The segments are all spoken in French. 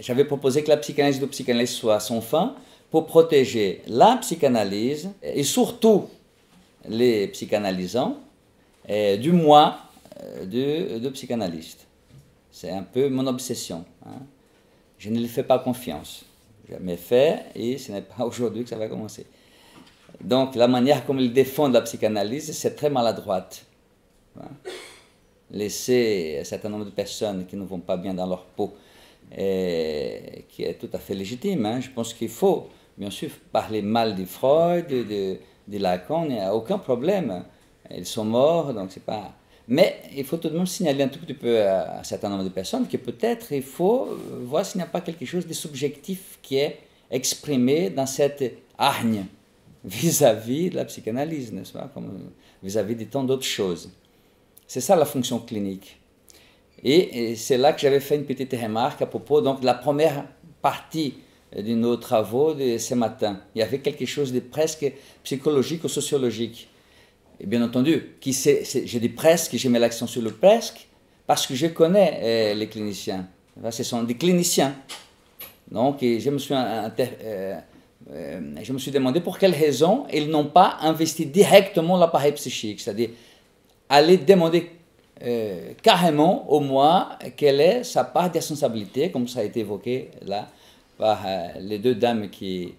j'avais proposé que la psychanalyse du psychanalyste soit à son fin pour protéger la psychanalyse et surtout les psychanalysants du moi de psychanalyste. C'est un peu mon obsession. Hein. Je ne lui fais pas confiance. Jamais fait et ce n'est pas aujourd'hui que ça va commencer. Donc la manière comme ils défendent la psychanalyse, c'est très maladroite. Hein. Laisser un certain nombre de personnes qui ne vont pas bien dans leur peau, qui est tout à fait légitime. Hein. Je pense qu'il faut, bien sûr, parler mal de Freud, de Lacan, il n'y a aucun problème. Ils sont morts, donc c'est pas... Mais il faut tout de même signaler un tout petit peu à un certain nombre de personnes que peut-être il faut voir s'il n'y a pas quelque chose de subjectif qui est exprimé dans cette hargne vis-à-vis de la psychanalyse, n'est-ce pas, comme vis-à-vis de tant d'autres choses. C'est ça la fonction clinique. Et c'est là que j'avais fait une petite remarque à propos donc, de la première partie de nos travaux de ce matin. Il y avait quelque chose de presque psychologique ou sociologique. Et bien entendu, je dis presque, je mets l'accent sur le presque, parce que je connais les cliniciens. Ce sont des cliniciens. Donc je me suis demandé pour quelles raisons ils n'ont pas investi directement l'appareil psychique, c'est-à-dire aller demander carrément au moins quelle est sa part de responsabilité, comme ça a été évoqué là par les deux dames qui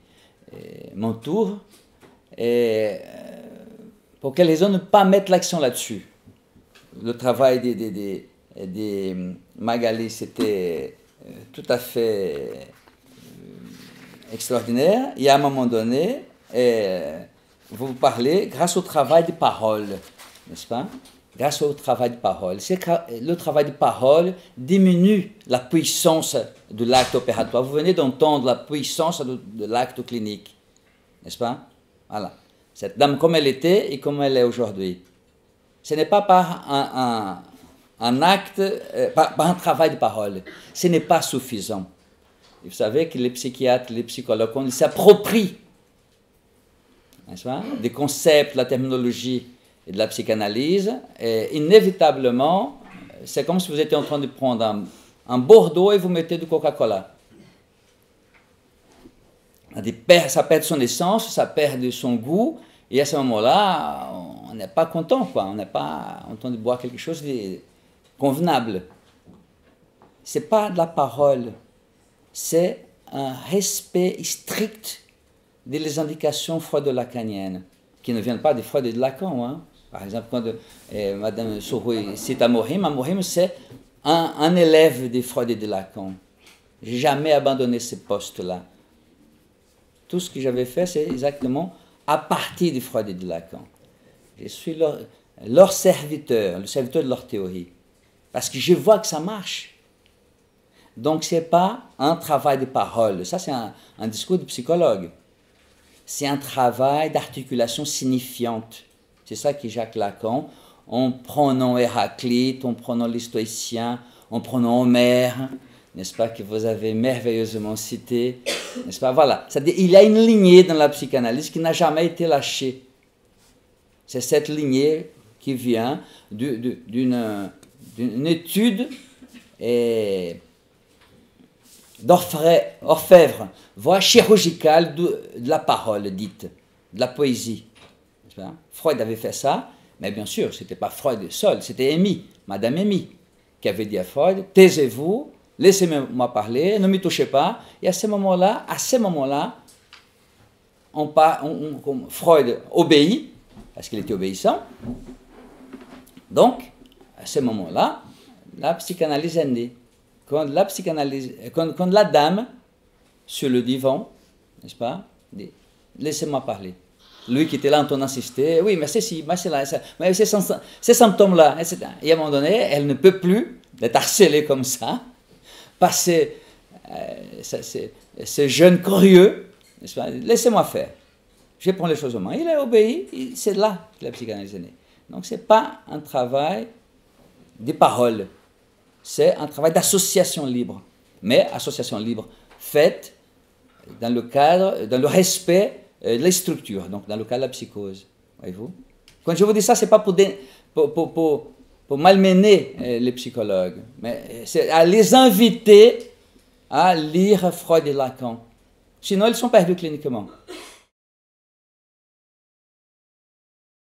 m'entourent, et pour quelles raisons ne pas mettre l'accent là-dessus. Le travail de Magali, c'était tout à fait extraordinaire. Et à un moment donné, vous parlez grâce au travail de parole, n'est-ce pas? Grâce au travail de parole. Le travail de parole diminue la puissance de l'acte opératoire. Vous venez d'entendre la puissance de l'acte clinique, n'est-ce pas? Voilà. Cette dame comme elle était et comme elle est aujourd'hui. Ce n'est pas par un acte, par un travail de parole. Ce n'est pas suffisant. Vous savez que les psychiatres, les psychologues, quand ils s'approprient, n'est-ce pas, des concepts, de la terminologie et de la psychanalyse, inévitablement, c'est comme si vous étiez en train de prendre un Bordeaux et vous mettez du Coca-Cola. Ça perd son essence, ça perd son goût, et à ce moment-là, on n'est pas content, quoi. On n'est pas en train de boire quelque chose de convenable. Ce n'est pas de la parole, c'est un respect strict des indications freudo-lacaniennes, qui ne viennent pas des Freud et de Lacan. Hein. Par exemple, quand Mme Souroui cite Amorim, c'est un élève des Freud et de Lacan. Je n'ai jamais abandonné ce poste-là. Tout ce que j'avais fait, c'est exactement à partir de Freud et de Lacan. Je suis leur serviteur, le serviteur de leur théorie. Parce que je vois que ça marche. Donc, ce n'est pas un travail de parole. Ça, c'est un discours de psychologue. C'est un travail d'articulation signifiante. C'est ça que Jacques Lacan, en prenant Héraclite, en prenant les Stoïciens, en prenant Homère, n'est-ce pas, que vous avez merveilleusement cité, n'est-ce pas, voilà. C'est-à-dire, il y a une lignée dans la psychanalyse qui n'a jamais été lâchée. C'est cette lignée qui vient d'une étude d'orfèvre, voire chirurgicale de la parole dite, de la poésie. Freud avait fait ça, mais bien sûr, ce n'était pas Freud seul, c'était Amy, Madame Amy, qui avait dit à Freud, taisez-vous, laissez-moi parler, ne me touchez pas. Et à ce moment-là, Freud obéit, parce qu'il était obéissant. Donc, à ce moment-là, la psychanalyse est née. Quand la dame, sur le divan, n'est-ce pas, dit, laissez-moi parler. Lui qui était là en train d'insister, oui, mais c'est ci, mais c'est là, mais ces symptômes-là, etc. Et à un moment donné, elle ne peut plus être harcelée comme ça, par ces jeunes curieux, n'est-ce pas, laissez-moi faire. Je prends les choses en main. Il a obéi, c'est là que la psychanalyse est née. Donc, ce n'est pas un travail de parole, c'est un travail d'association libre. Mais association libre faite dans le respect de les structures, donc dans le cas de la psychose, voyez-vous. Quand je vous dis ça, ce n'est pas pour malmener les psychologues, mais c'est à les inviter à lire Freud et Lacan. Sinon, ils sont perdus cliniquement.